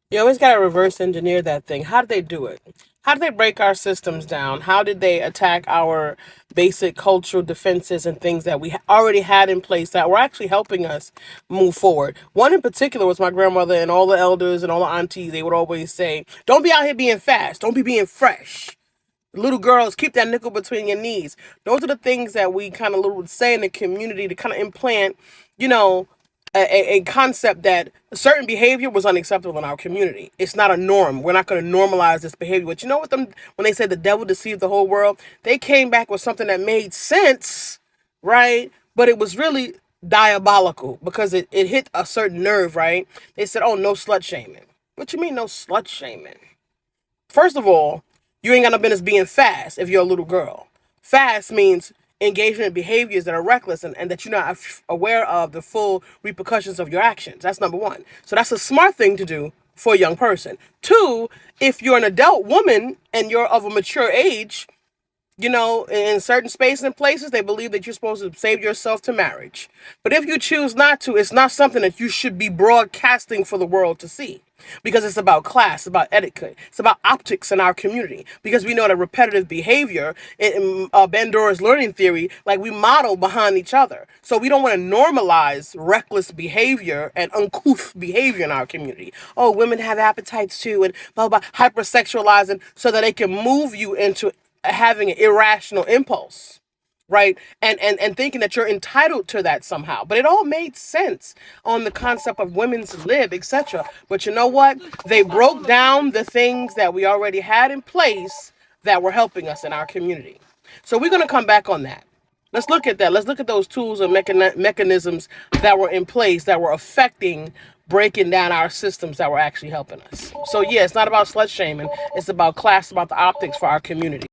You always got to reverse engineer that thing. How did they do it? How did they break our systems down? How did they attack our basic cultural defenses and things that we already had in place that were actually helping us move forward? One in particular was my grandmother and all the elders and all the aunties. They would always say, "Don't be out here being fast. Don't be being fresh. Little girls, keep that nickel between your knees." Those are the things that we kind of would say in the community to kind of implant, you know, a concept that certain behavior was unacceptable in our community. It's not a norm. We're not going to normalize this behavior. But you know what? When they said the devil deceived the whole world, they came back with something that made sense, right? But it was really diabolical because it hit a certain nerve, right? They said, "Oh, no slut shaming." What you mean, no slut shaming? First of all, you ain't got no business being fast if you're a little girl. Fast means engaging in behaviors that are reckless and that you're not aware of the full repercussions of your actions. That's number one. So that's a smart thing to do for a young person. Two, if you're an adult woman and you're of a mature age, in certain spaces and places, they believe that you're supposed to save yourself to marriage. But if you choose not to, it's not something that you should be broadcasting for the world to see. Because it's about class, it's about etiquette, it's about optics in our community. Because we know that repetitive behavior, in Bandura's learning theory, like we model behind each other. So we don't want to normalize reckless behavior and uncouth behavior in our community. Oh, women have appetites too, and blah, blah, hypersexualizing so that they can move you into having an irrational impulse, right? And thinking that you're entitled to that somehow. But it all made sense on the concept of women's lib, etc. But you know what? They broke down the things that we already had in place that were helping us in our community. So we're going to come back on that. Let's look at that. Let's look at those tools and mechanisms that were in place that were affecting breaking down our systems that were actually helping us. So yeah, it's not about slut shaming. It's about class, about the optics for our community.